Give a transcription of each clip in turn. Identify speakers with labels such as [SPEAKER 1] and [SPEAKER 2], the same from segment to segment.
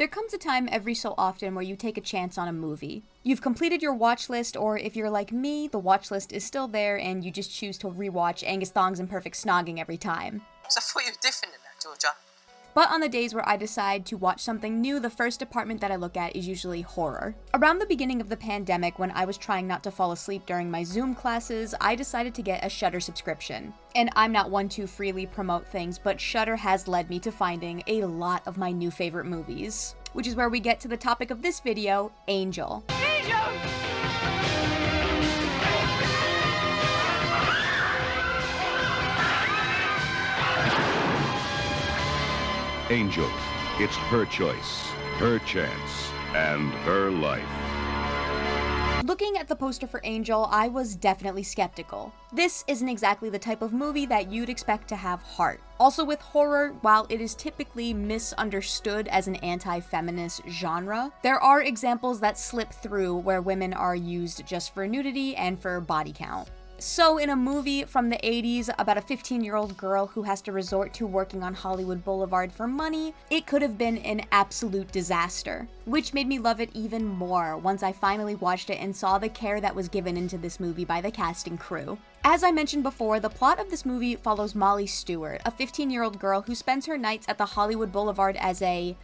[SPEAKER 1] There comes a time every so often where you take a chance on a movie. You've completed your watch list, or if you're like me, the watch list is still there and you just choose to rewatch Angus Thongs and Perfect Snogging every time.
[SPEAKER 2] So I thought you were different in that, Georgia.
[SPEAKER 1] But on the days where I decide to watch something new, the first department that I look at is usually horror. Around the beginning of the pandemic, when I was trying not to fall asleep during my Zoom classes, I decided to get a Shudder subscription. And I'm not one to freely promote things, but Shudder has led me to finding a lot of my new favorite movies. Which is where we get to the topic of this video, Angel.
[SPEAKER 3] Angel. It's her choice, her chance, and her life.
[SPEAKER 1] Looking at the poster for Angel, I was definitely skeptical. This isn't exactly the type of movie that you'd expect to have heart. Also with horror, while it is typically misunderstood as an anti-feminist genre, there are examples that slip through where women are used just for nudity and for body count. So in a movie from the 80s about a 15-year-old girl who has to resort to working on Hollywood Boulevard for money, it could have been an absolute disaster, which made me love it even more once I finally watched it and saw the care that was given into this movie by the cast and crew. As I mentioned before, the plot of this movie follows Molly Stewart, a 15-year-old girl who spends her nights at the Hollywood Boulevard as a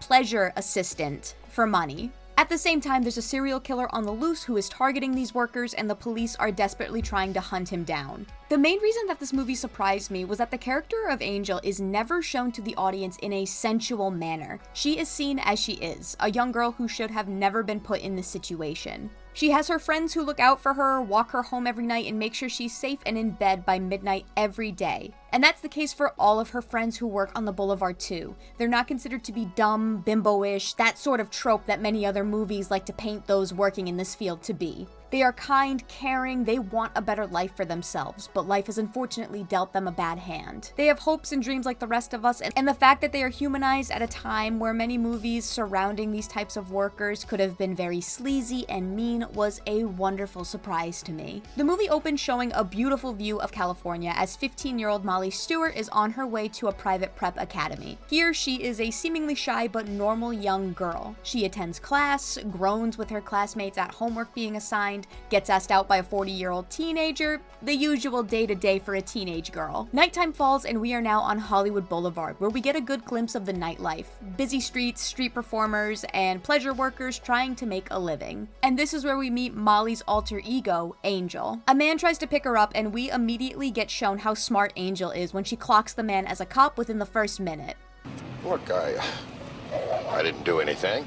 [SPEAKER 1] pleasure assistant for money. At the same time, there's a serial killer on the loose who is targeting these workers, and the police are desperately trying to hunt him down. The main reason that this movie surprised me was that the character of Angel is never shown to the audience in a sensual manner. She is seen as she is, a young girl who should have never been put in this situation. She has her friends who look out for her, walk her home every night, and make sure she's safe and in bed by midnight every day. And that's the case for all of her friends who work on the boulevard too. They're not considered to be dumb, bimbo-ish, that sort of trope that many other movies like to paint those working in this field to be. They are kind, caring, they want a better life for themselves, but life has unfortunately dealt them a bad hand. They have hopes and dreams like the rest of us, and the fact that they are humanized at a time where many movies surrounding these types of workers could have been very sleazy and mean was a wonderful surprise to me. The movie opens showing a beautiful view of California as 15-year-old Molly Stewart is on her way to a private prep academy. Here, she is a seemingly shy but normal young girl. She attends class, groans with her classmates at homework being assigned, gets asked out by a 40-year-old teenager, the usual day-to-day for a teenage girl. Nighttime falls and we are now on Hollywood Boulevard, where we get a good glimpse of the nightlife. Busy streets, street performers, and pleasure workers trying to make a living. And this is where we meet Molly's alter ego, Angel. A man tries to pick her up and we immediately get shown how smart Angel is when she clocks the man as a cop within the first minute.
[SPEAKER 4] Look, I didn't do anything.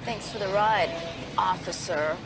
[SPEAKER 5] Thanks for the ride, officer.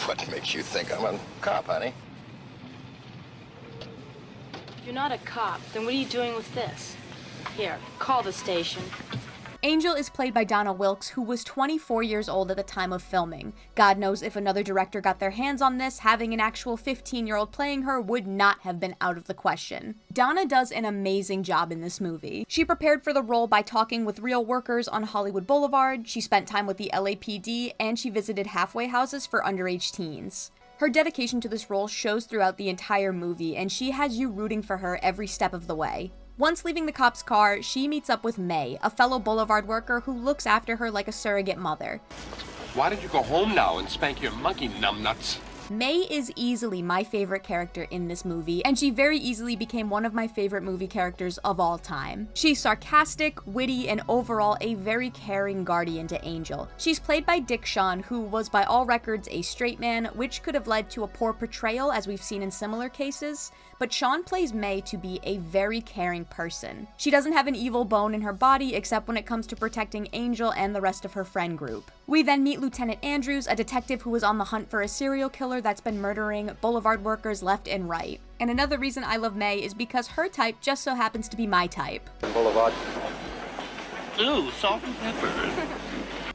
[SPEAKER 4] What makes you think I'm a cop, honey?
[SPEAKER 6] If you're not a cop, then what are you doing with this? Here, call the station.
[SPEAKER 1] Angel is played by Donna Wilkes, who was 24 years old at the time of filming. God knows if another director got their hands on this, having an actual 15-year-old playing her would not have been out of the question. Donna does an amazing job in this movie. She prepared for the role by talking with real workers on Hollywood Boulevard, she spent time with the LAPD, and she visited halfway houses for underage teens. Her dedication to this role shows throughout the entire movie, and she has you rooting for her every step of the way. Once leaving the cop's car, she meets up with May, a fellow Boulevard worker who looks after her like a surrogate mother.
[SPEAKER 7] Why don't you go home now and spank your monkey numbnuts?
[SPEAKER 1] May is easily my favorite character in this movie, and she very easily became one of my favorite movie characters of all time. She's sarcastic, witty, and overall a very caring guardian to Angel. She's played by Dick Shawn, who was by all records a straight man, which could have led to a poor portrayal as we've seen in similar cases, but Shawn plays May to be a very caring person. She doesn't have an evil bone in her body except when it comes to protecting Angel and the rest of her friend group. We then meet Lieutenant Andrews, a detective who was on the hunt for a serial killer that's been murdering Boulevard workers left and right. And another reason I love May is because her type just so happens to be my type.
[SPEAKER 4] Boulevard.
[SPEAKER 7] Ooh, salt and pepper.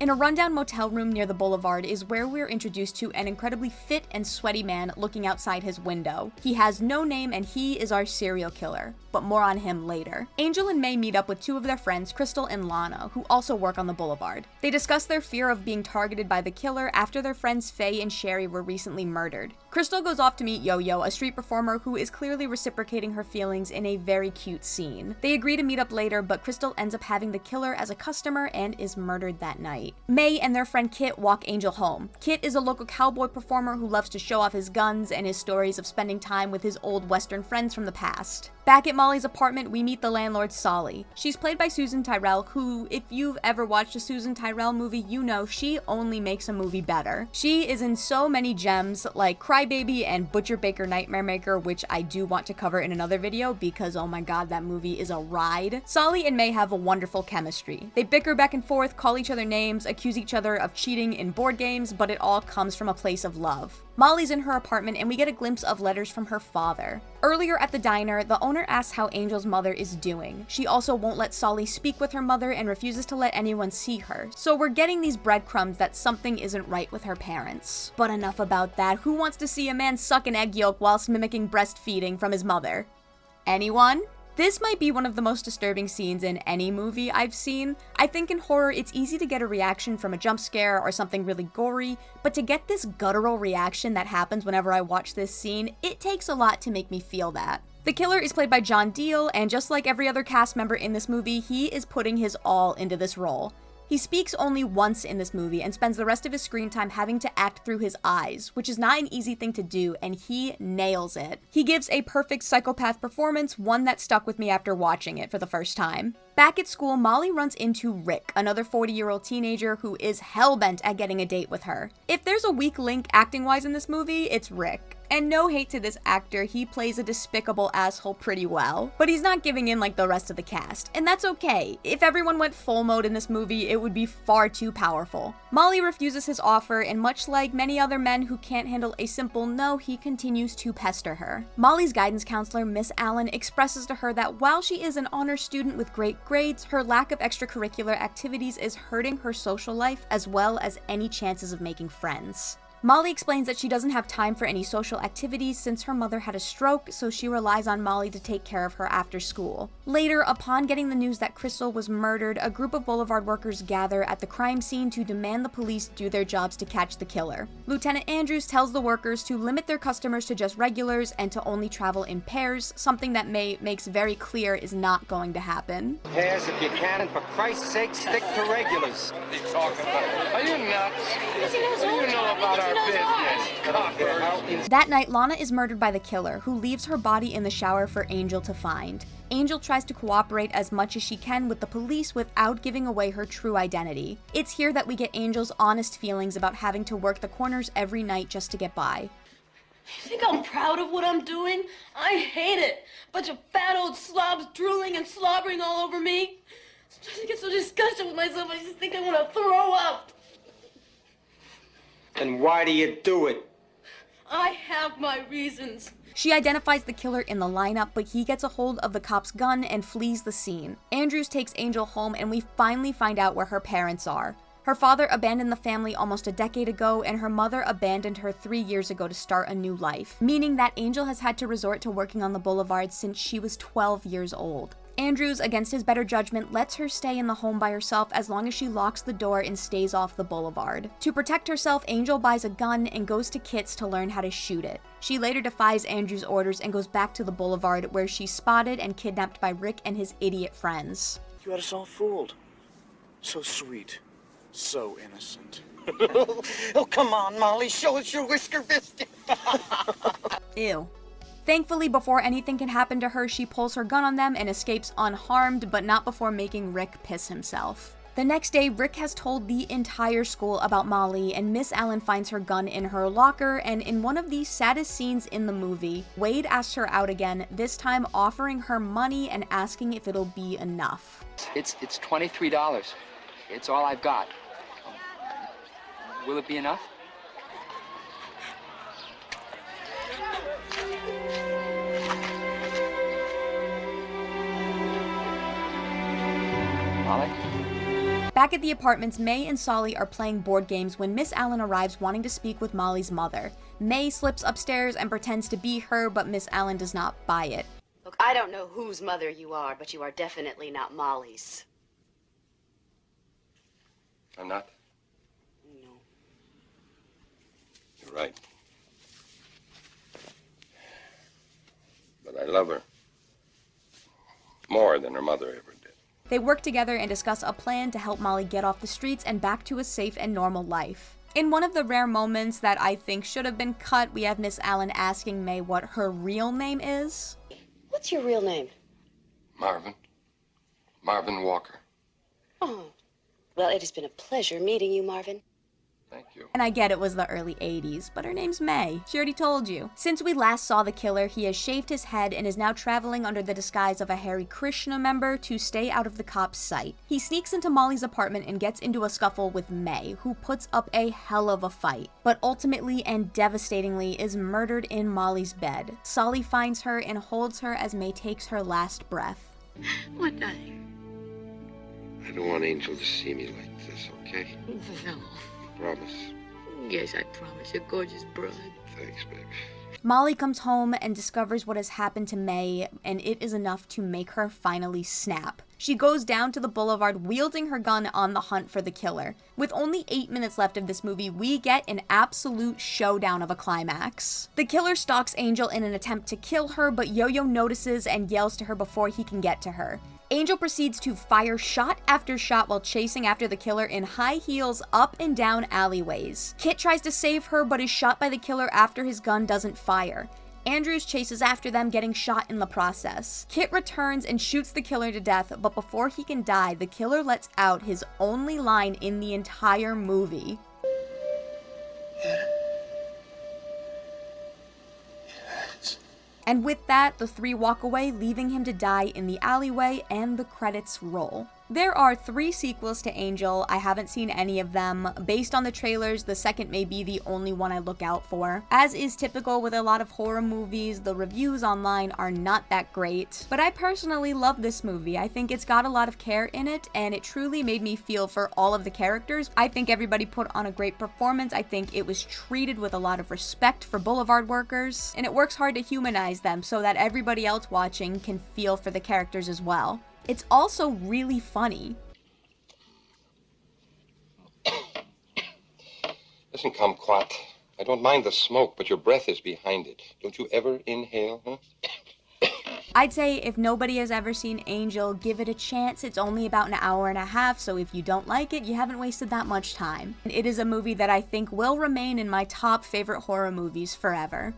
[SPEAKER 1] In a rundown motel room near the boulevard is where we're introduced to an incredibly fit and sweaty man looking outside his window. He has no name and he is our serial killer, but more on him later. Angel and May meet up with two of their friends, Crystal and Lana, who also work on the boulevard. They discuss their fear of being targeted by the killer after their friends Faye and Sherry were recently murdered. Crystal goes off to meet Yo-Yo, a street performer who is clearly reciprocating her feelings in a very cute scene. They agree to meet up later, but Crystal ends up having the killer as a customer and is murdered that night. May and their friend Kit walk Angel home. Kit is a local cowboy performer who loves to show off his guns and his stories of spending time with his old Western friends from the past. Back at Molly's apartment, we meet the landlord, Solly. She's played by Susan Tyrrell, who, if you've ever watched a Susan Tyrrell movie, you know she only makes a movie better. She is in so many gems, like Crybaby and Butcher Baker Nightmare Maker, which I do want to cover in another video because, oh my god, that movie is a ride. Solly and May have a wonderful chemistry. They bicker back and forth, call each other names, accuse each other of cheating in board games, but it all comes from a place of love. Molly's in her apartment and we get a glimpse of letters from her father. Earlier at the diner, the owner asks how Angel's mother is doing. She also won't let Solly speak with her mother and refuses to let anyone see her. So we're getting these breadcrumbs that something isn't right with her parents. But enough about that. Who wants to see a man suck an egg yolk whilst mimicking breastfeeding from his mother? Anyone? This might be one of the most disturbing scenes in any movie I've seen. I think in horror, it's easy to get a reaction from a jump scare or something really gory, but to get this guttural reaction that happens whenever I watch this scene, it takes a lot to make me feel that. The killer is played by John Deal, and just like every other cast member in this movie, he is putting his all into this role. He speaks only once in this movie and spends the rest of his screen time having to act through his eyes, which is not an easy thing to do, and he nails it. He gives a perfect psychopath performance, one that stuck with me after watching it for the first time. Back at school, Molly runs into Rick, another 40-year-old teenager who is hellbent at getting a date with her. If there's a weak link acting-wise in this movie, it's Rick. And no hate to this actor, he plays a despicable asshole pretty well, but he's not giving in like the rest of the cast, and that's okay. If everyone went full mode in this movie, it would be far too powerful. Molly refuses his offer, and much like many other men who can't handle a simple no, he continues to pester her. Molly's guidance counselor, Miss Allen, expresses to her that while she is an honor student with great grades, her lack of extracurricular activities is hurting her social life as well as any chances of making friends. Molly explains that she doesn't have time for any social activities since her mother had a stroke, so she relies on Molly to take care of her after school. Later, upon getting the news that Crystal was murdered, a group of Boulevard workers gather at the crime scene to demand the police do their jobs to catch the killer. Lieutenant Andrews tells the workers to limit their customers to just regulars and to only travel in pairs, something that May makes very clear is not going to happen.
[SPEAKER 8] Pairs if you can, and for Christ's sake, stick to regulars.
[SPEAKER 7] What are you talking about? Are you nuts? What do you know about our business? Cockroach.
[SPEAKER 1] That night, Lana is murdered by the killer, who leaves her body in the shower for Angel to find. Angel tries to cooperate as much as she can with the police without giving away her true identity. It's here that we get Angel's honest feelings about having to work the corners every night just to get by.
[SPEAKER 6] You think I'm proud of what I'm doing? I hate it. Bunch of fat old slobs drooling and slobbering all over me. I get so disgusted with myself, I just think I want to throw up.
[SPEAKER 8] And why do you do it?
[SPEAKER 6] I have my reasons.
[SPEAKER 1] She identifies the killer in the lineup, but he gets a hold of the cop's gun and flees the scene. Andrews takes Angel home and we finally find out where her parents are. Her father abandoned the family almost a decade ago, and her mother abandoned her 3 years ago to start a new life, meaning that Angel has had to resort to working on the boulevard since she was 12 years old. Andrews, against his better judgment, lets her stay in the home by herself as long as she locks the door and stays off the boulevard. To protect herself, Angel buys a gun and goes to Kit's to learn how to shoot it. She later defies Andrews' orders and goes back to the boulevard, where she's spotted and kidnapped by Rick and his idiot friends.
[SPEAKER 9] You had us all fooled. So sweet. So innocent.
[SPEAKER 8] Oh, come on, Molly. Show us your whisker biscuit.
[SPEAKER 1] Ew. Thankfully, before anything can happen to her, she pulls her gun on them and escapes unharmed, but not before making Rick piss himself. The next day, Rick has told the entire school about Molly, and Miss Allen finds her gun in her locker, and in one of the saddest scenes in the movie, Wade asks her out again, this time offering her money and asking if it'll be enough.
[SPEAKER 10] It's $23. It's all I've got. Will it be enough? Molly?
[SPEAKER 1] Back at the apartments, May and Solly are playing board games when Miss Allen arrives wanting to speak with Molly's mother. May slips upstairs and pretends to be her, but Miss Allen does not buy it.
[SPEAKER 11] Look, I don't know whose mother you are, but you are definitely not Molly's.
[SPEAKER 7] I'm not.
[SPEAKER 11] No.
[SPEAKER 7] You're right.
[SPEAKER 4] But I love her. More than her mother ever did.
[SPEAKER 1] They work together and discuss a plan to help Molly get off the streets and back to a safe and normal life. In one of the rare moments that I think should have been cut, we have Miss Allen asking May what her real name is.
[SPEAKER 11] What's your real name?
[SPEAKER 10] Marvin. Marvin Walker.
[SPEAKER 11] Oh. Well, it has been a pleasure meeting you, Marvin.
[SPEAKER 10] Thank you.
[SPEAKER 1] And I get it was the early 80s, but her name's May. She already told you. Since we last saw the killer, he has shaved his head and is now traveling under the disguise of a Hare Krishna member to stay out of the cops' sight. He sneaks into Molly's apartment and gets into a scuffle with May, who puts up a hell of a fight, but ultimately and devastatingly is murdered in Molly's bed. Solly finds her and holds her as May takes her last breath.
[SPEAKER 6] What, darling?
[SPEAKER 10] I don't want Angel to see me like this, okay?
[SPEAKER 6] No.
[SPEAKER 10] Promise.
[SPEAKER 6] Yes, I promise. You're gorgeous broad.
[SPEAKER 10] Thanks, babe.
[SPEAKER 1] Molly comes home and discovers what has happened to May, and it is enough to make her finally snap. She goes down to the boulevard wielding her gun on the hunt for the killer. With only 8 minutes left of this movie, we get an absolute showdown of a climax. The killer stalks Angel in an attempt to kill her, but Yo-Yo notices and yells to her before he can get to her. Angel proceeds to fire shot after shot while chasing after the killer in high heels up and down alleyways. Kit tries to save her but is shot by the killer after his gun doesn't fire. Andrews chases after them, getting shot in the process. Kit returns and shoots the killer to death, but before he can die, the killer lets out his only line in the entire movie. And with that, the three walk away, leaving him to die in the alleyway, and the credits roll. There are 3 sequels to Angel. I haven't seen any of them. Based on the trailers, the second may be the only one I look out for. As is typical with a lot of horror movies, the reviews online are not that great. But I personally love this movie. I think it's got a lot of care in it, and it truly made me feel for all of the characters. I think everybody put on a great performance. I think it was treated with a lot of respect for Boulevard workers, and it works hard to humanize them so that everybody else watching can feel for the characters as well. It's also really funny.
[SPEAKER 10] Listen, kumquat. I don't mind the smoke, but your breath is behind it. Don't you ever inhale, huh?
[SPEAKER 1] I'd say if nobody has ever seen Angel, give it a chance. It's only about an hour and a half, so if you don't like it, you haven't wasted that much time. It is a movie that I think will remain in my top favorite horror movies forever.